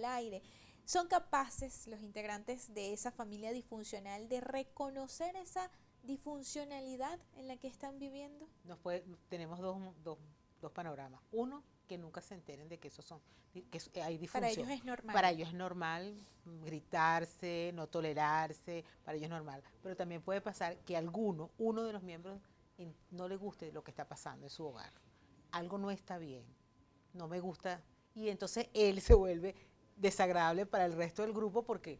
aire. ¿Son capaces los integrantes de esa familia disfuncional de reconocer esa disfuncionalidad en la que están viviendo? Tenemos dos panoramas. Uno, que nunca se enteren de que eso son, hay Para disfunción. ellos es normal. Para ellos es normal gritarse, no tolerarse, para ellos es normal. Pero también puede pasar que uno de los miembros, no le guste lo que está pasando en su hogar. Algo no está bien, no me gusta, y entonces él se vuelve desagradable para el resto del grupo porque,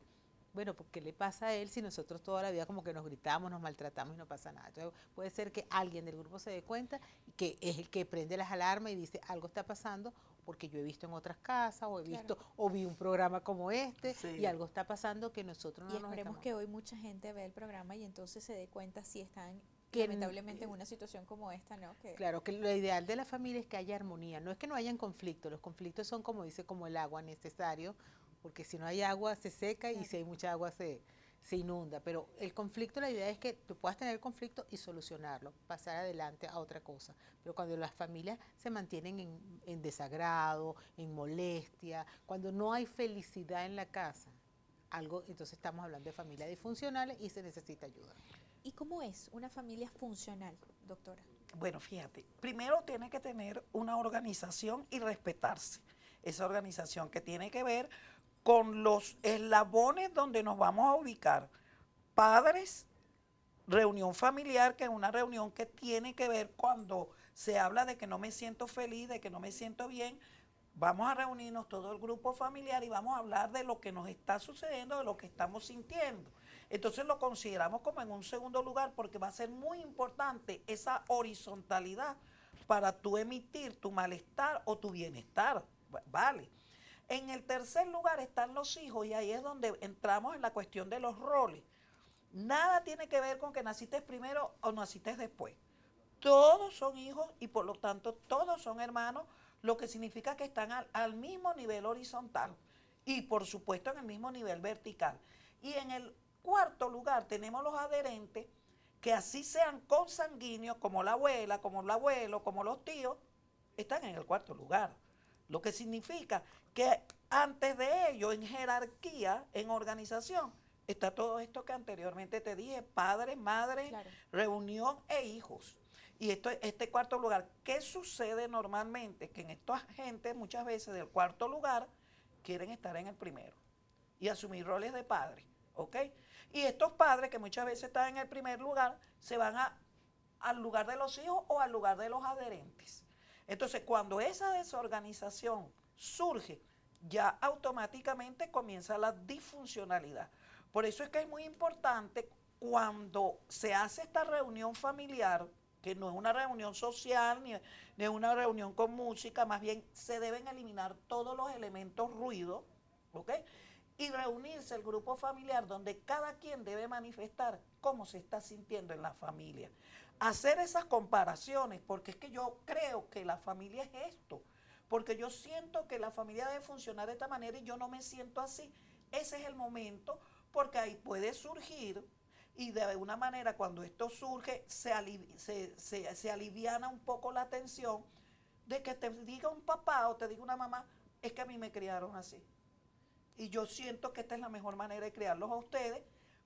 bueno, ¿qué le pasa a él si nosotros toda la vida como que nos gritamos, nos maltratamos y no pasa nada? Entonces puede ser que alguien del grupo se dé cuenta que es el que prende las alarmas y dice algo está pasando porque yo he visto en otras casas o he visto o vi un programa como este y algo está pasando que nosotros no y nos esperemos estamos... que hoy mucha gente vea el programa y entonces se dé cuenta si están lamentablemente en una situación como esta, ¿no? Claro, que lo ideal de la familia es que haya armonía, no es que no hayan conflictos, los conflictos son como dice, como el agua necesario, porque si no hay agua se seca y si hay mucha agua se inunda, pero el conflicto, la idea es que tú puedas tener conflicto y solucionarlo, pasar adelante a otra cosa, pero cuando las familias se mantienen en desagrado, en molestia, cuando no hay felicidad en la casa, entonces estamos hablando de familias disfuncionales y se necesita ayuda. ¿Y cómo es una familia funcional, doctora? Bueno, fíjate, primero tiene que tener una organización y respetarse. Esa organización que tiene que ver con los eslabones donde nos vamos a ubicar. Padres, reunión familiar, que es una reunión que tiene que ver cuando se habla de que no me siento feliz, de que no me siento bien. Vamos a reunirnos todo el grupo familiar y vamos a hablar de lo que nos está sucediendo, de lo que estamos sintiendo. Entonces lo consideramos como en un segundo lugar porque va a ser muy importante esa horizontalidad para tú emitir tu malestar o tu bienestar, ¿vale? En el tercer lugar están los hijos y ahí es donde entramos en la cuestión de los roles. Nada tiene que ver con que naciste primero o naciste después. Todos son hijos y por lo tanto todos son hermanos, lo que significa que están al mismo nivel horizontal y por supuesto en el mismo nivel vertical. Y en el cuarto lugar tenemos los adherentes, que así sean consanguíneos como la abuela, como el abuelo, como los tíos, están en el cuarto lugar. Lo que significa que antes de ello, en jerarquía, en organización, está todo esto que anteriormente te dije, padre, madre, reunión e hijos. Y este cuarto lugar, ¿qué sucede normalmente? Que en esta gente muchas veces del cuarto lugar quieren estar en el primero y asumir roles de padre, ¿ok? Y estos padres que muchas veces están en el primer lugar se van al lugar de los hijos o al lugar de los adherentes. Entonces, cuando esa desorganización surge, ya automáticamente comienza la disfuncionalidad. Por eso es que es muy importante cuando se hace esta reunión familiar, que no es una reunión social ni es una reunión con música, más bien se deben eliminar todos los elementos ruido, ¿ok? Y reunirse el grupo familiar donde cada quien debe manifestar cómo se está sintiendo en la familia. Hacer esas comparaciones, porque es que yo creo que la familia es esto, porque yo siento que la familia debe funcionar de esta manera y yo no me siento así. Ese es el momento, porque ahí puede surgir y de alguna manera cuando esto surge se aliviana un poco la tensión de que te diga un papá o te diga una mamá, es que a mí me criaron así. Y yo siento que esta es la mejor manera de criarlos a ustedes,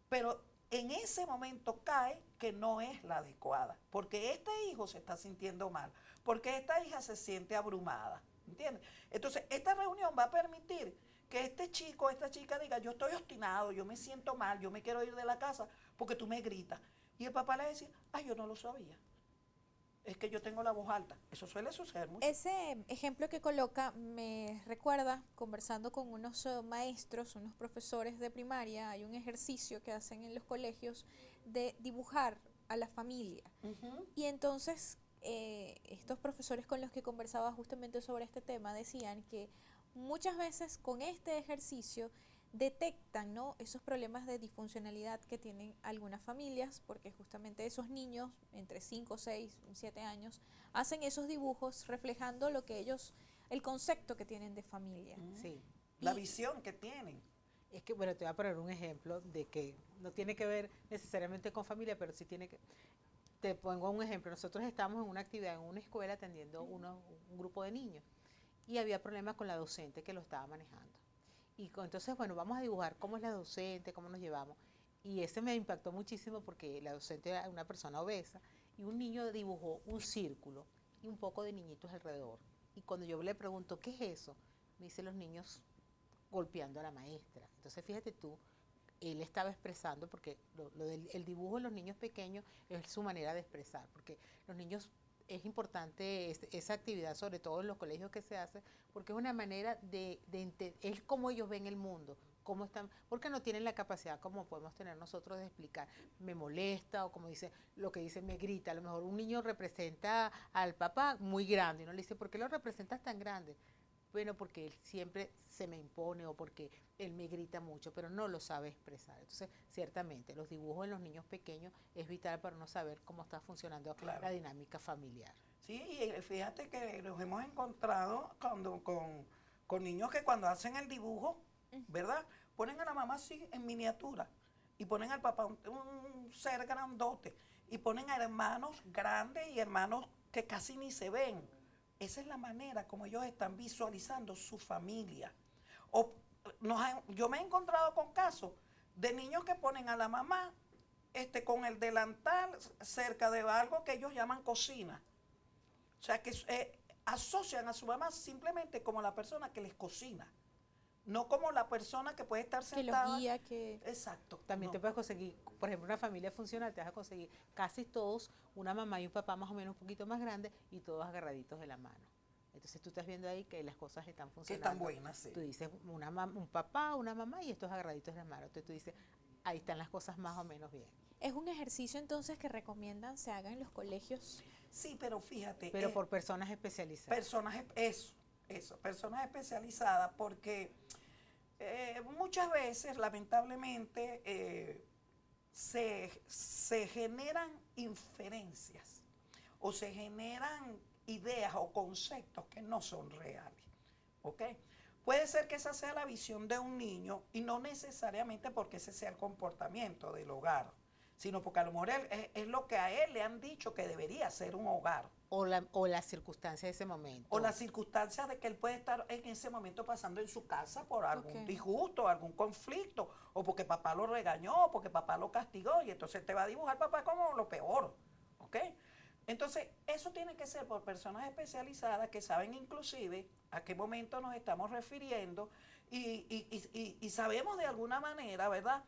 pero en ese momento cae que no es la adecuada, porque este hijo se está sintiendo mal, porque esta hija se siente abrumada, ¿entiendes? Entonces, esta reunión va a permitir que este chico, esta chica diga, yo estoy obstinado, yo me siento mal, yo me quiero ir de la casa porque tú me gritas. Y el papá le dice, ay, yo no lo sabía. Es que yo tengo la voz alta. Eso suele suceder mucho. Ese ejemplo que coloca me recuerda, conversando con unos maestros, unos profesores de primaria, hay un ejercicio que hacen en los colegios de dibujar a la familia. Y entonces estos profesores con los que conversaba justamente sobre este tema decían que muchas veces con este ejercicio detectan, ¿no?, esos problemas de disfuncionalidad que tienen algunas familias, porque justamente esos niños entre 5, 6, 7 años hacen esos dibujos reflejando lo que ellos, el concepto que tienen de familia. Sí. La visión que tienen. Es que, bueno, te voy a poner un ejemplo de que no tiene que ver necesariamente con familia, pero sí tiene que... Te pongo un ejemplo. Nosotros estábamos en una actividad en una escuela atendiendo un grupo de niños y había problemas con la docente que lo estaba manejando. Entonces, bueno, vamos a dibujar cómo es la docente, cómo nos llevamos. Y ese me impactó muchísimo porque la docente era una persona obesa y un niño dibujó un círculo y un poco de niñitos alrededor. Y cuando yo le pregunto, ¿qué es eso? Me dice los niños golpeando a la maestra. Entonces, fíjate tú, él estaba expresando, porque lo del el dibujo en los niños pequeños es su manera de expresar, porque los niños es importante esa actividad, sobre todo en los colegios que se hace, porque es una manera es como ellos ven el mundo, cómo están, porque no tienen la capacidad como podemos tener nosotros de explicar, me molesta, o como dice, lo que dice me grita, a lo mejor un niño representa al papá muy grande, y uno le dice, ¿por qué lo representas tan grande? Bueno, porque él siempre se me impone o porque él me grita mucho, pero no lo sabe expresar. Entonces, ciertamente, los dibujos en los niños pequeños es vital para no saber cómo está funcionando Claro. la dinámica familiar. Sí, y fíjate que nos hemos encontrado con niños que cuando hacen el dibujo, ¿verdad? Ponen a la mamá así en miniatura y ponen al papá un ser grandote y ponen a hermanos grandes y hermanos que casi ni se ven. Esa es la manera como ellos están visualizando su familia. O yo me he encontrado con casos de niños que ponen a la mamá con el delantal cerca de algo que ellos llaman cocina. O sea, que asocian a su mamá simplemente como la persona que les cocina, no como la persona que puede estar sentada. Que los guía, que... Exacto. También no. te puedes conseguir, por ejemplo, una familia funcional, te vas a conseguir casi todos, una mamá y un papá más o menos un poquito más grandes y todos agarraditos de la mano. Entonces tú estás viendo ahí que las cosas están Que funcionando. están buenas, sí. Tú dices un papá, una mamá y estos agarraditos de la mano. Entonces tú dices, ahí están las cosas más o menos bien. ¿Es un ejercicio entonces que recomiendan se haga en los colegios? Sí, pero fíjate. Pero por personas especializadas. Personas especializadas, porque muchas veces, lamentablemente, se generan inferencias o se generan ideas o conceptos que no son reales. ¿Ok? Puede ser que esa sea la visión de un niño y no necesariamente porque ese sea el comportamiento del hogar, sino porque a lo mejor es lo que a él le han dicho que debería ser un hogar. O las circunstancias de ese momento. O las circunstancias de que él puede estar en ese momento pasando en su casa por algún Ok. disgusto, algún conflicto, o porque papá lo regañó, o porque papá lo castigó, y entonces te va a dibujar papá como lo peor. ¿Ok? Entonces, eso tiene que ser por personas especializadas que saben inclusive a qué momento nos estamos refiriendo y sabemos de alguna manera, ¿verdad?,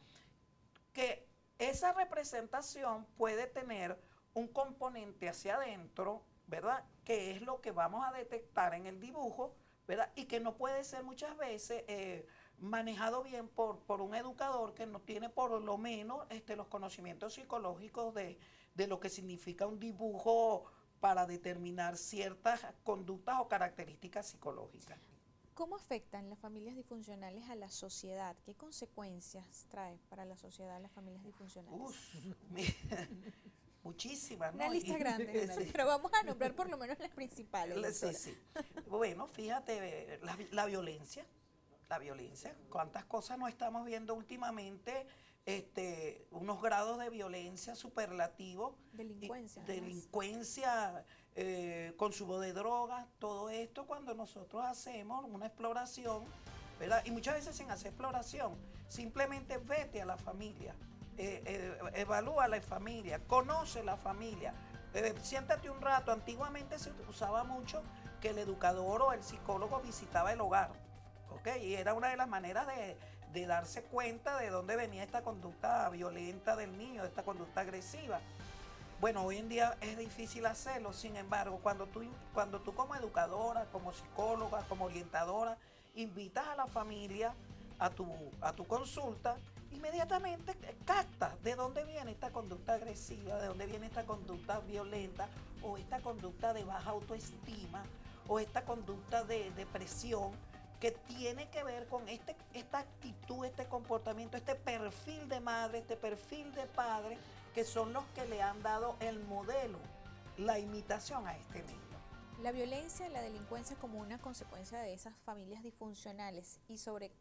que esa representación puede tener un componente hacia adentro, ¿verdad?, que es lo que vamos a detectar en el dibujo, ¿verdad?, y que no puede ser muchas veces manejado bien por un educador que no tiene por lo menos los conocimientos psicológicos de lo que significa un dibujo para determinar ciertas conductas o características psicológicas. ¿Cómo afectan las familias disfuncionales a la sociedad? ¿Qué consecuencias trae para la sociedad las familias disfuncionales? Muchísimas, ¿no? Una lista grande, Sí. pero vamos a nombrar por lo menos las principales. Sí, doctora. sí. Bueno, fíjate, la violencia, cuántas cosas no estamos viendo últimamente, unos grados de violencia superlativos. Delincuencia. Delincuencia, consumo de drogas, todo esto cuando nosotros hacemos una exploración, ¿verdad? Y muchas veces sin hacer exploración, simplemente vete a la familia, evalúa a la familia, conoce la familia, siéntate un rato. Antiguamente se usaba mucho que el educador o el psicólogo visitaba el hogar, ¿ok? Y era una de las maneras de darse cuenta de dónde venía esta conducta violenta del niño, esta conducta agresiva. Bueno, hoy en día es difícil hacerlo, sin embargo, cuando tú como educadora, como psicóloga, como orientadora, invitas a la familia a tu consulta, inmediatamente captas de dónde viene esta conducta agresiva, de dónde viene esta conducta violenta, o esta conducta de baja autoestima, o esta conducta de depresión, que tiene que ver con esta actitud, este comportamiento, este perfil de madre, este perfil de padre, que son los que le han dado el modelo, la imitación a este niño. La violencia y la delincuencia como una consecuencia de esas familias disfuncionales y sobre